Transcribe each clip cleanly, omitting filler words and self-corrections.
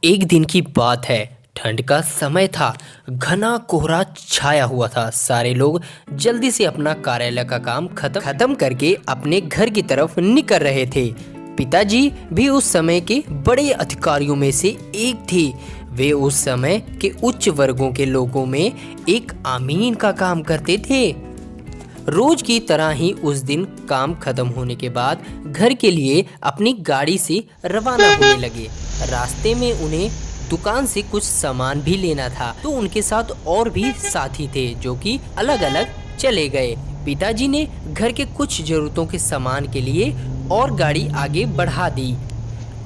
एक दिन की बात है। ठंड का समय था। घना कोहरा छाया हुआ था। सारे लोग जल्दी से अपना कार्यालय का काम खत्म करके अपने घर की तरफ निकल रहे थे। पिताजी भी उस समय के बड़े अधिकारियों में से एक थे। वे उस समय के उच्च वर्गों के लोगों में एक अमीन का काम करते थे। रोज की तरह ही उस दिन काम खत्म होने के बाद घर के लिए अपनी गाड़ी से रवाना होने लगे। रास्ते में उन्हें दुकान से कुछ सामान भी लेना था, तो उनके साथ और भी साथी थे जो कि अलग अलग चले गए। पिताजी ने घर के कुछ जरूरतों के सामान के लिए और गाड़ी आगे बढ़ा दी।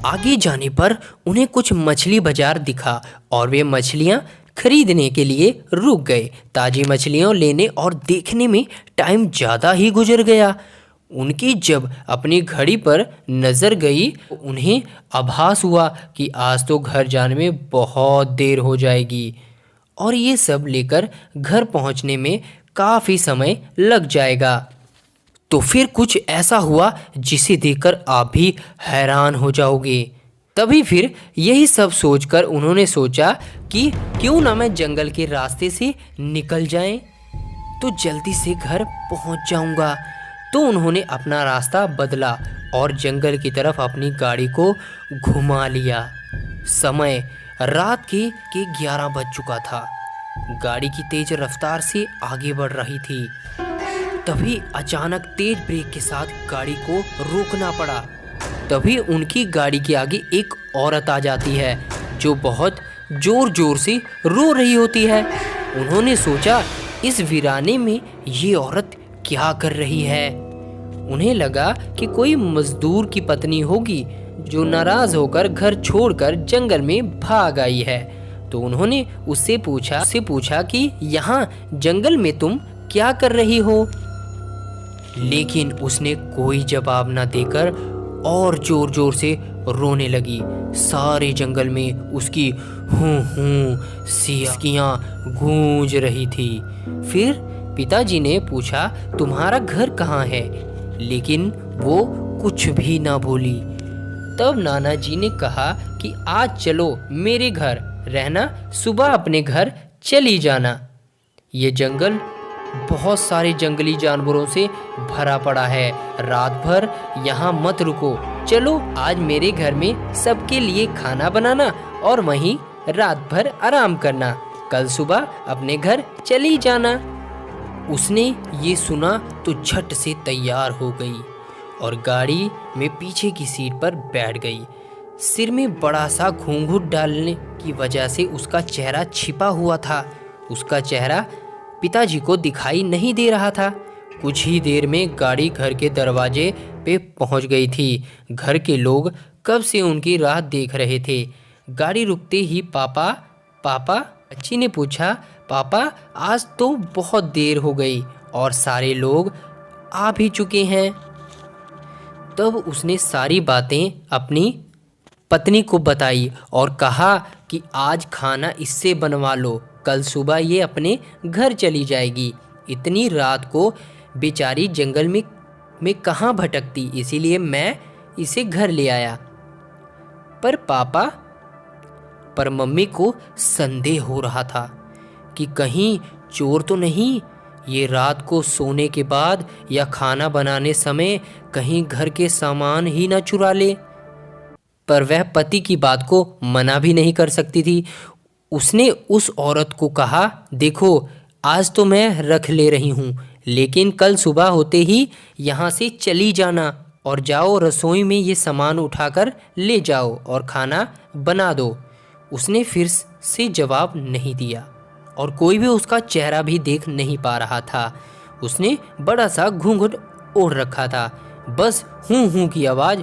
आगे जाने पर उन्हें कुछ मछली बाजार दिखा और वे मछलियां खरीदने के लिए रुक गए। ताजी मछलियां लेने और देखने में टाइम ज़्यादा ही गुजर गया। उनकी जब अपनी घड़ी पर नज़र गई तो उन्हें आभास हुआ कि आज तो घर जाने में बहुत देर हो जाएगी और ये सब लेकर घर पहुंचने में काफ़ी समय लग जाएगा। तो फिर कुछ ऐसा हुआ जिसे देखकर आप भी हैरान हो जाओगे। तभी फिर यही सब सोचकर उन्होंने सोचा कि क्यों ना मैं जंगल के रास्ते से निकल जाएं, तो जल्दी से घर पहुंच जाऊंगा। तो उन्होंने अपना रास्ता बदला और जंगल की तरफ अपनी गाड़ी को घुमा लिया। समय रात के 11 बज चुका था। गाड़ी की तेज रफ्तार से आगे बढ़ रही थी। तभी अचानक तेज ब्रेक के साथ गाड़ी को रोकना पड़ा। तभी उनकी गाड़ी के आगे एक औरत आ जाती है जो बहुत जोर जोर से रो रही होती है। उन्होंने सोचा इस वीराने में ये औरत क्या कर रही है। उन्हें लगा कि कोई मजदूर की पत्नी होगी जो नाराज होकर घर छोड़कर जंगल में भाग आई है। तो उन्होंने उससे पूछा कि यहाँ जंगल में तुम क्या कर रही हो। लेकिन उसने कोई जवाब न देकर और जोर जोर से रोने लगी। सारे जंगल में उसकी हूँ सिसकियाँ गूंज रही थी। फिर पिताजी ने पूछा तुम्हारा घर कहाँ है, लेकिन वो कुछ भी ना बोली। तब नाना जी ने कहा कि आज चलो मेरे घर रहना, सुबह अपने घर चली जाना। ये जंगल बहुत सारे जंगली जानवरों से भरा पड़ा है। रात भर यहाँ मत रुको। चलो आज मेरे घर में सबके लिए खाना बनाना और वहीं रात भर आराम करना। कल सुबह अपने घर चली जाना। उसने ये सुना तो झट से तैयार हो गई और गाड़ी में पीछे की सीट पर बैठ गई। सिर में बड़ा सा घूंघट डालने की वजह से उसका चेहरा छिपा हुआ था। उसका चेहरा पिताजी को दिखाई नहीं दे रहा था। कुछ ही देर में गाड़ी घर के दरवाजे पे पहुंच गई थी। घर के लोग कब से उनकी राह देख रहे थे। गाड़ी रुकते ही पापा बच्ची ने पूछा, पापा आज तो बहुत देर हो गई और सारे लोग आ भी चुके हैं। तब उसने सारी बातें अपनी पत्नी को बताई और कहा कि आज खाना इससे बनवा लो, कल सुबह ये अपने घर चली जाएगी। इतनी रात को बेचारी जंगल में कहाँ भटकती, इसीलिए मैं इसे घर ले आया। पर मम्मी को संदेह हो रहा था कि कहीं चोर तो नहीं, ये रात को सोने के बाद या खाना बनाने समय कहीं घर के सामान ही ना चुरा ले। पर वह पति की बात को मना भी नहीं कर सकती थी। उसने उस औरत को कहा, देखो आज तो मैं रख ले रही हूँ, लेकिन कल सुबह होते ही यहाँ से चली जाना और जाओ रसोई में ये सामान उठाकर ले जाओ और खाना बना दो। उसने फिर से जवाब नहीं दिया और कोई भी उसका चेहरा भी देख नहीं पा रहा था। उसने बड़ा सा घूंघट ओढ़ रखा था। बस हूँ की आवाज़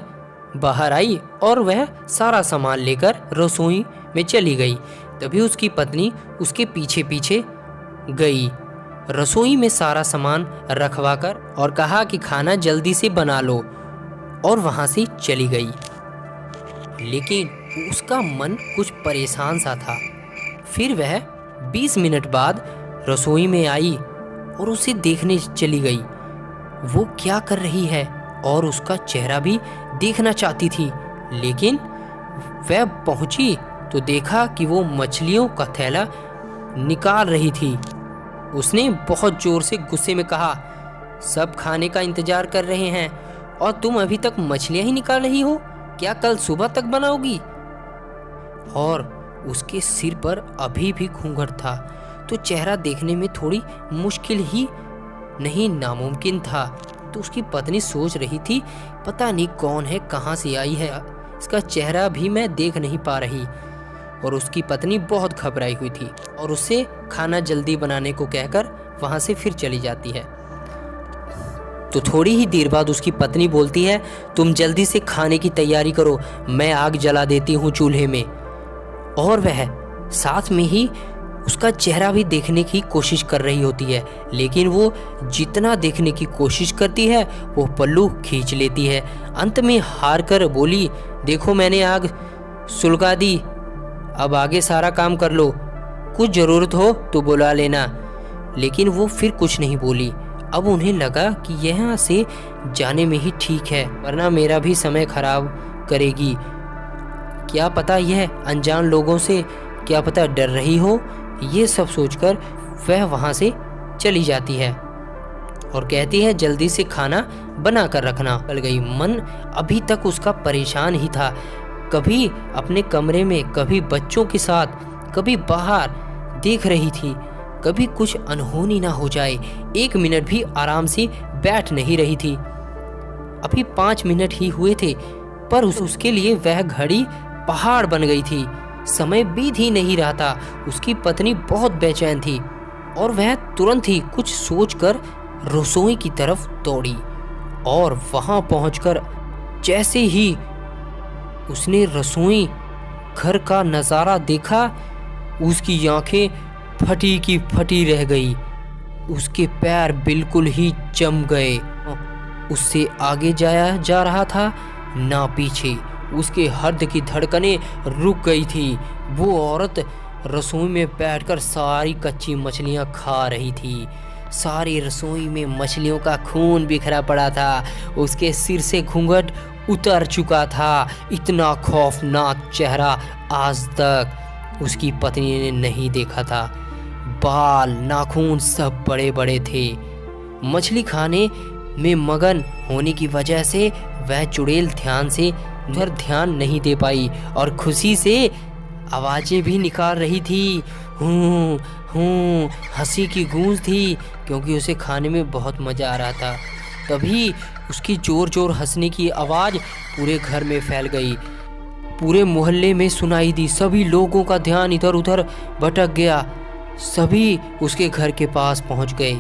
बाहर आई और वह सारा सामान लेकर रसोई में चली गई। तभी उसकी पत्नी उसके पीछे पीछे गई, रसोई में सारा सामान रखवाकर और कहा कि खाना जल्दी से बना लो, और वहाँ से चली गई। लेकिन उसका मन कुछ परेशान सा था। फिर वह 20 मिनट बाद रसोई में आई और उसे देखने चली गई। वो क्या कर रही है और उसका चेहरा भी देखना चाहती थी, लेकिन वह पहुंची तो देखा कि वो मछलियों का थैला निकाल रही थी। उसने बहुत जोर से गुस्से में कहा, सब खाने का इंतजार कर रहे हैं और तुम अभी तक मछलियां ही निकाल रही हो? क्या कल सुबह तक बनाओगी? और उसके सिर पर अभी भी घूंघट था, तो चेहरा देखने में थोड़ी मुश्किल ही नहीं नामुमकिन था। तो उसकी पत्नी सोच रही थी, पता नहीं कौन है, कहाँ से आई है, इसका चेहरा भी मैं देख नहीं पा रही। और उसकी पत्नी बहुत घबराई हुई थी और उसे खाना जल्दी बनाने को कहकर वहाँ से फिर चली जाती है। तो थोड़ी ही देर बाद उसकी पत्नी बोलती है, तुम जल्दी से खाने की तैयारी करो, मैं आग जला देती हूँ चूल्हे में। और वह साथ में ही उसका चेहरा भी देखने की कोशिश कर रही होती है, लेकिन वो जितना देखने की कोशिश करती है वो पल्लू खींच लेती है। अंत में हार कर बोली, देखो मैंने आग सुलगा दी, अब आगे सारा काम कर लो, कुछ ज़रूरत हो तो बुला लेना। लेकिन वो फिर कुछ नहीं बोली। अब उन्हें लगा कि यहाँ से जाने में ही ठीक है, वरना मेरा भी समय खराब करेगी। क्या पता यह अनजान लोगों से क्या पता डर रही हो। ये सब सोचकर वह वहाँ से चली जाती है और कहती है, जल्दी से खाना बना कर रखना। चल गई। मन अभी तक उसका परेशान ही था, कभी अपने कमरे में, कभी बच्चों के साथ, कभी बाहर देख रही थी, कभी कुछ अनहोनी ना हो जाए। 1 मिनट भी आराम से बैठ नहीं रही थी। अभी 5 मिनट ही हुए थे, पर उसके लिए वह घड़ी पहाड़ बन गई थी। समय बीत ही नहीं रहा था। उसकी पत्नी बहुत बेचैन थी और वह तुरंत ही कुछ सोचकर रसोई की तरफ दौड़ी। और वहां पहुंचकर जैसे ही उसने रसोई घर का नज़ारा देखा, उसकी आंखें फटी की फटी रह गई। उसके पैर बिल्कुल ही जम गए। उससे आगे जाया जा रहा था ना पीछे। उसके हृदय की धड़कनें रुक गई थी। वो औरत रसोई में बैठकर सारी कच्ची मछलियां खा रही थी। सारी रसोई में मछलियों का खून बिखरा पड़ा था। उसके सिर से घूंघट उतर चुका था। इतना खौफनाक चेहरा आज तक उसकी पत्नी ने नहीं देखा था। बाल, नाखून सब बड़े बड़े थे। मछली खाने में मगन होने की वजह से वह चुड़ैल उधर ध्यान नहीं दे पाई और खुशी से आवाज़ें भी निकाल रही थी। हूँ हूँ हंसी की गूंज थी, क्योंकि उसे खाने में बहुत मज़ा आ रहा था। तभी उसकी ज़ोर ज़ोर हंसने की आवाज़ पूरे घर में फैल गई, पूरे मोहल्ले में सुनाई दी। सभी लोगों का ध्यान इधर उधर भटक गया। सभी उसके घर के पास पहुंच गए।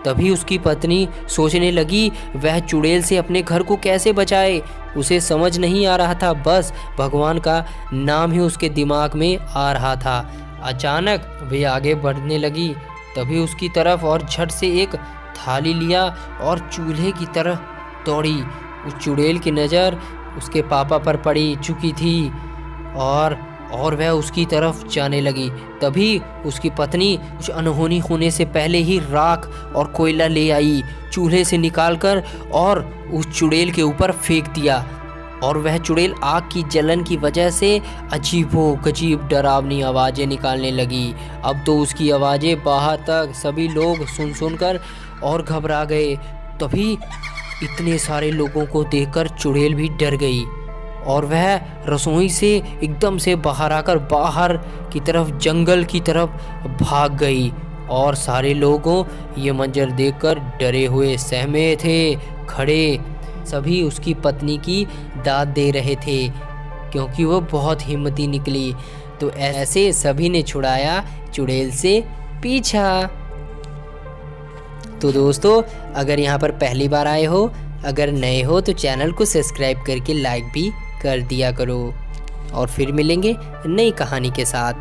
तभी उसकी पत्नी सोचने लगी, वह चुड़ैल से अपने घर को कैसे बचाए। उसे समझ नहीं आ रहा था, बस भगवान का नाम ही उसके दिमाग में आ रहा था। अचानक वे आगे बढ़ने लगी। तभी उसकी तरफ और झट से एक थाली लिया और चूल्हे की तरफ दौड़ी। उस चुड़ैल की नज़र उसके पापा पर पड़ी चुकी थी और वह उसकी तरफ जाने लगी। तभी उसकी पत्नी कुछ अनहोनी होने से पहले ही राख और कोयला ले आई, चूल्हे से निकालकर और उस चुड़ैल के ऊपर फेंक दिया। और वह चुड़ैल आग की जलन की वजह से अजीबो-गरीब डरावनी आवाज़ें निकालने लगी। अब तो उसकी आवाज़ें बाहर तक सभी लोग सुनकर और घबरा गए। तभी इतने सारे लोगों को देखकर चुड़ैल भी डर गई और वह रसोई से एकदम से बाहर आकर बाहर की तरफ, जंगल की तरफ भाग गई। और सारे लोगों ये मंजर देखकर डरे हुए सहमे थे खड़े। सभी उसकी पत्नी की दाद दे रहे थे, क्योंकि वो बहुत हिम्मती निकली। तो ऐसे सभी ने छुड़ाया चुड़ैल से पीछा। तो दोस्तों, अगर यहाँ पर पहली बार आए हो, अगर नए हो तो चैनल को सब्सक्राइब करके लाइक भी कर दिया करो। और फिर मिलेंगे नई कहानी के साथ।